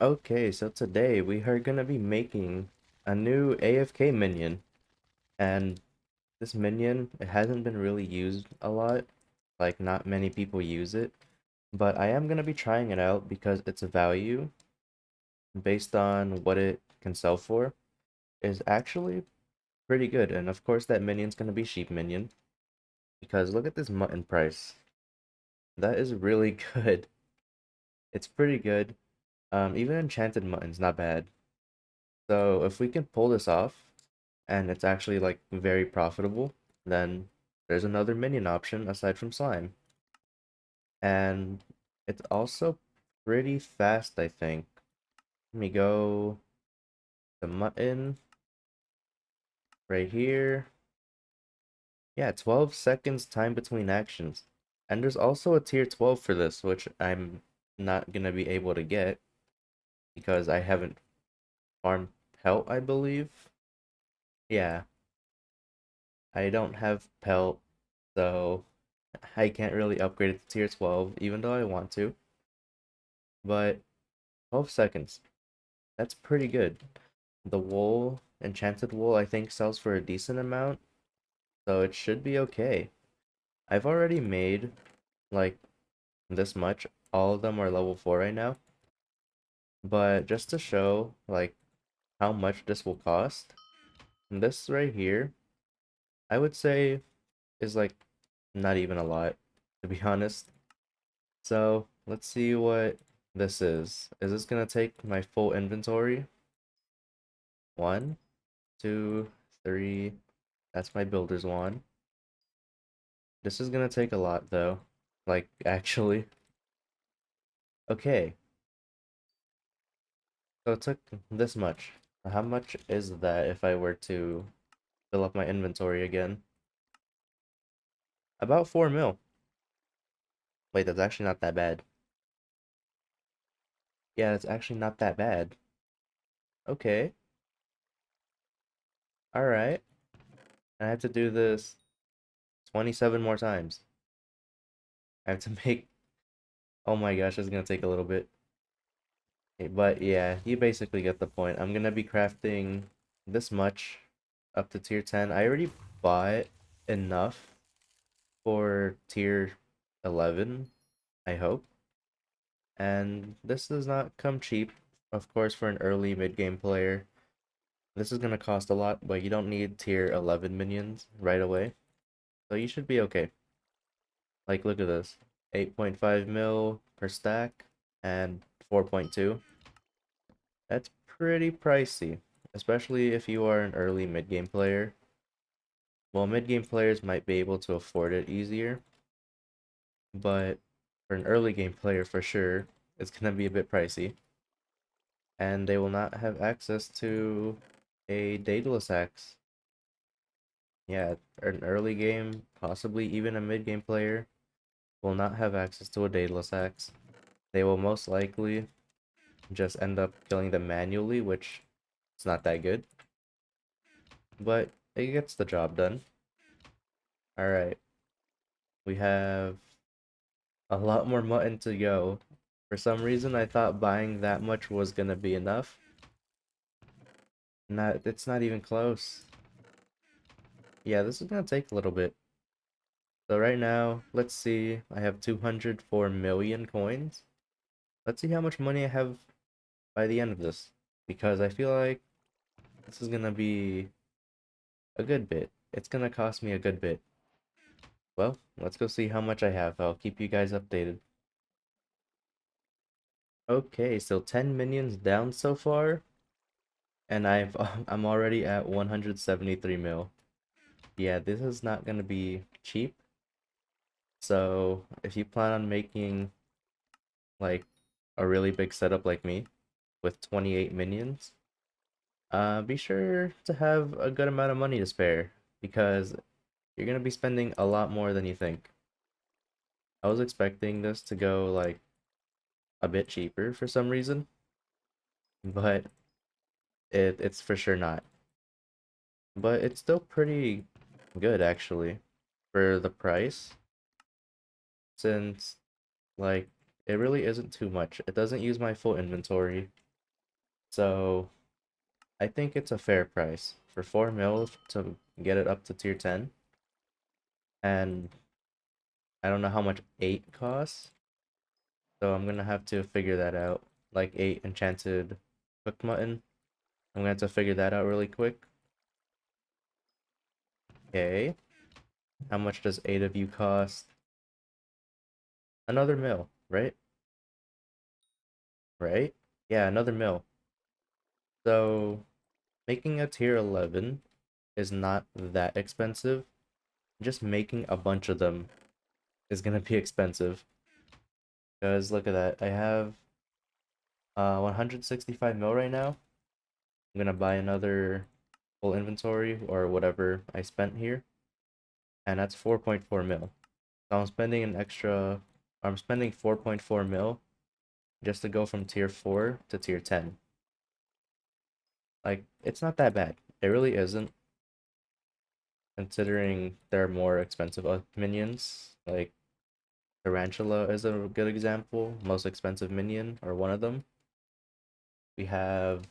Okay, so today we are gonna be making a new AFK minion, and this minion, it hasn't been really used a lot, like not many people use it, but I am gonna be trying it out because its value, based on what it can sell for, is actually pretty good, and of course that minion's gonna be sheep minion, because look at this mutton price. That is really good. It's pretty good. Even enchanted mutton's not bad. So if we can pull this off, and it's actually like very profitable, then there's another minion option aside from slime. And it's also pretty fast, I think. Let me go to mutton right here. Yeah, 12 seconds time between actions. And there's also a tier 12 for this, which I'm not gonna be able to get because I haven't farmed pelt, I believe. Yeah, I don't have pelt, so I can't really upgrade it to tier 12, even though I want to. But 12 seconds, that's pretty good. The wool, enchanted wool, I think sells for a decent amount, so it should be okay. I've already made like this much. All of them are level 4 right now. But just to show like how much this will cost, this right here, I would say is like not even a lot, to be honest. So let's see what this is. Is this gonna take my full inventory? One, two, three. That's my builder's wand. This is gonna take a lot though. Like, actually. Okay, so it took this much. How much is that if I were to fill up my inventory again? About 4 mil. Wait, that's actually not that bad. Yeah, it's actually not that bad. Okay, alright. I have to do this 27 more times. I have to make... Oh my gosh, it's gonna take a little bit. Okay, but yeah, you basically get the point. I'm gonna be crafting this much up to tier 10. I already bought enough for tier 11, I hope. And this does not come cheap, of course, for an early mid-game player. This is gonna cost a lot, but you don't need tier 11 minions right away. So you should be okay. Like, look at this. 8.5 mil per stack and 4.2. That's pretty pricey, especially if you are an early mid-game player. Well, mid-game players might be able to afford it easier, but for an early game player for sure, it's gonna be a bit pricey. And they will not have access to a daedalus axe. Yeah, an early game, possibly even a mid-game player, will not have access to a daedalus axe. They will most likely just end up killing them manually, which is not that good. But it gets the job done. Alright, we have a lot more mutton to go. For some reason, I thought buying that much was gonna be enough. It's not even close. Yeah, this is gonna take a little bit. So right now, let's see. I have 204 million coins. Let's see how much money I have by the end of this. Because I feel like this is gonna be a good bit. It's gonna cost me a good bit. Well, let's go see how much I have. I'll keep you guys updated. Okay, so 10 minions down so far, and I'm already at 173 mil. Yeah, this is not gonna be cheap. So if you plan on making like a really big setup like me with 28 minions, be sure to have a good amount of money to spare because you're gonna be spending a lot more than you think. I was expecting this to go like a bit cheaper for some reason, but it's for sure not. But it's still pretty good actually for the price, since like it really isn't too much. It doesn't use my full inventory. So I think it's a fair price for 4 mil to get it up to tier 10. And I don't know how much 8 costs, so I'm gonna have to figure that out. Like 8 enchanted cooked mutton. I'm gonna have to figure that out really quick. Okay. How much does 8 of you cost? Another mil, right? Right? Yeah, another mil. So making a tier 11 is not that expensive. Just making a bunch of them is gonna be expensive. Because look at that. I have 165 mil right now. I'm gonna buy another full inventory or whatever I spent here. And that's 4.4 mil. So I'm spending 4.4 mil just to go from tier 4 to tier 10. Like, it's not that bad. It really isn't, considering there are more expensive minions. Like, Tarantula is a good example, most expensive minion, or one of them. We have,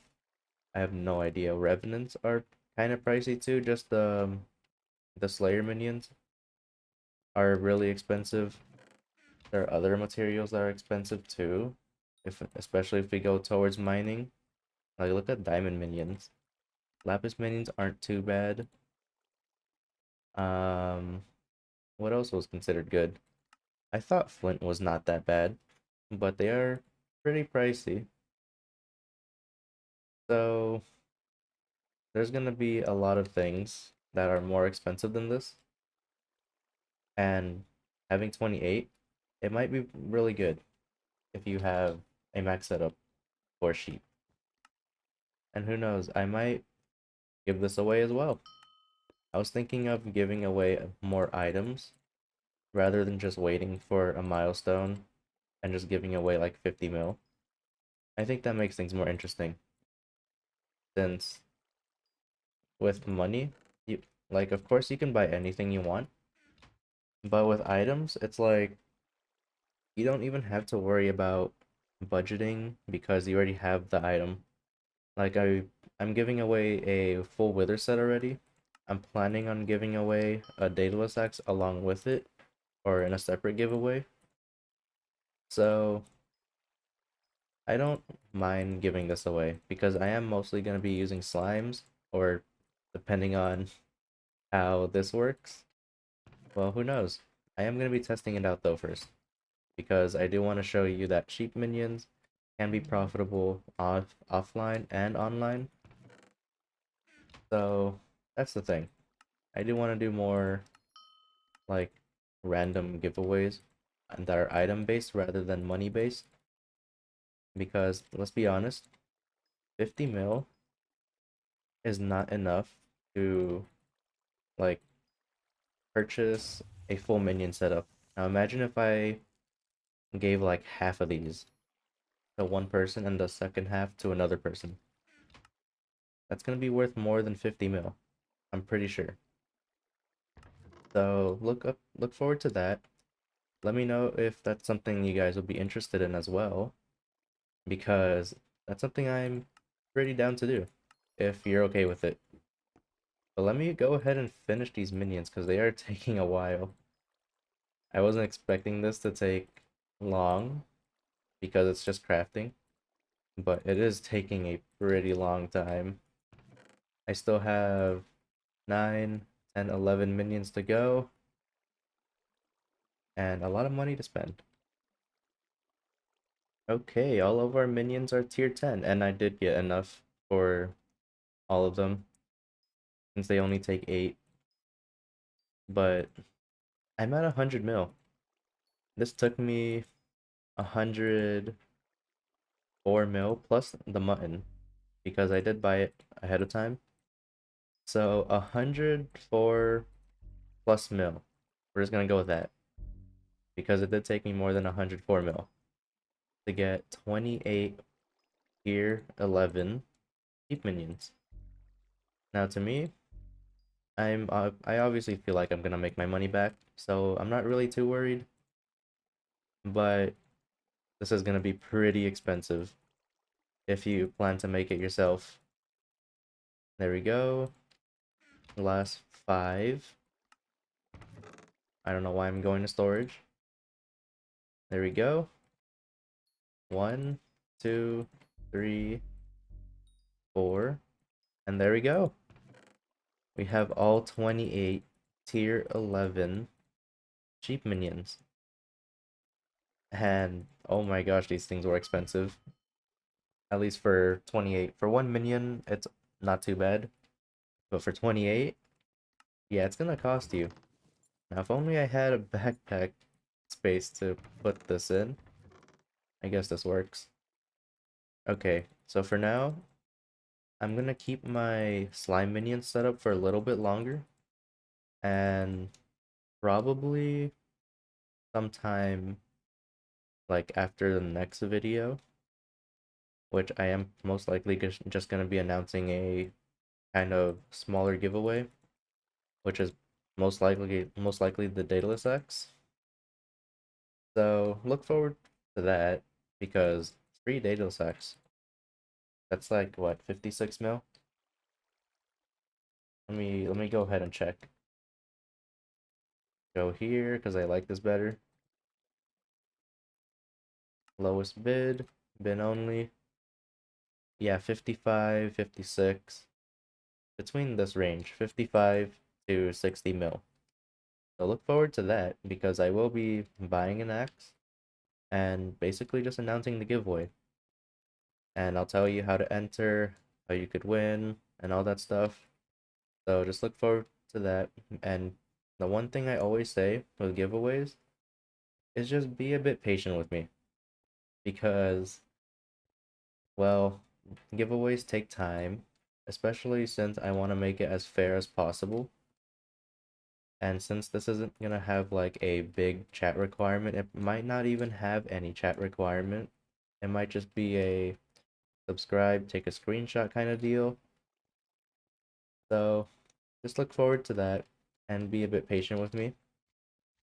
I have no idea, Revenants are kind of pricey too, just the Slayer minions are really expensive. There are other materials that are expensive too, especially if we go towards mining. Like, look at diamond minions. Lapis minions aren't too bad. Um, what else was considered good? I thought flint was not that bad, but they are pretty pricey. So there's gonna be a lot of things that are more expensive than this, and having 28, it might be really good if you have a max setup for sheep. And who knows, I might give this away as well. I was thinking of giving away more items rather than just waiting for a milestone and just giving away like 50 mil. I think that makes things more interesting since with money, you like of course you can buy anything you want, but with items, it's like you don't even have to worry about budgeting because you already have the item. Like I'm giving away a full wither set already. I'm planning on giving away a Daedalus axe along with it or in a separate giveaway. So I don't mind giving this away because I am mostly going to be using slimes or depending on how this works. Well, who knows? I am going to be testing it out though first because I do want to show you that cheap minions can be profitable offline and online. So that's the thing. I do want to do more like random giveaways that are item based rather than money based because let's be honest, 50 mil is not enough to like purchase a full minion setup. Now imagine if I gave like half of these to one person and the second half to another person. That's gonna be worth more than 50 mil. I'm pretty sure. So look forward to that. Let me know if that's something you guys would be interested in as well, because that's something I'm pretty down to do, if you're okay with it. But let me go ahead and finish these minions because they are taking a while. I wasn't expecting this to take long because it's just crafting, but it is taking a pretty long time. I still have 9, 10, 11 minions to go, and a lot of money to spend. Okay, all of our minions are tier 10, and I did get enough for all of them, since they only take 8. But I'm at 100 mil. This took me 104 mil plus the mutton, because I did buy it ahead of time. So 104 plus mil. We're just gonna go with that, because it did take me more than 104 mil to get 28 tier 11 keep minions. Now to me, I obviously feel like I'm gonna make my money back, so I'm not really too worried. But this is gonna be pretty expensive if you plan to make it yourself. There we go. Last 5. I don't know why I'm going to storage. There we go. 1, 2, 3, 4. And there we go. We have all 28 tier 11 sheep minions. And oh my gosh, these things were expensive. At least for 28. For 1 minion, it's not too bad. But for 28, yeah, it's gonna cost you. Now, if only I had a backpack space to put this in. I guess this works. Okay, so for now, I'm gonna keep my slime minion set up for a little bit longer. And probably sometime like after the next video, which I am most likely just gonna be announcing a kind of smaller giveaway, which is most likely the Daedalus X. So look forward to that because free Daedalus X. That's like what, 56 mil? Let me go ahead and check. Go here because I like this better. Lowest bid, bin only. Yeah, 55, 56. Between this range, 55 to 60 mil. So look forward to that because I will be buying an axe and basically just announcing the giveaway. And I'll tell you how to enter, how you could win, and all that stuff. So just look forward to that. And the one thing I always say with giveaways is just be a bit patient with me because, well, giveaways take time, especially since I want to make it as fair as possible. And since this isn't gonna have like a big chat requirement, it might not even have any chat requirement. It might just be a subscribe, take a screenshot kind of deal. So just look forward to that and be a bit patient with me.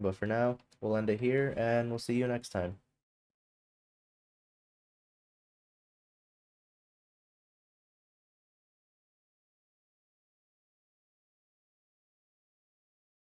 But for now, we'll end it here and we'll see you next time.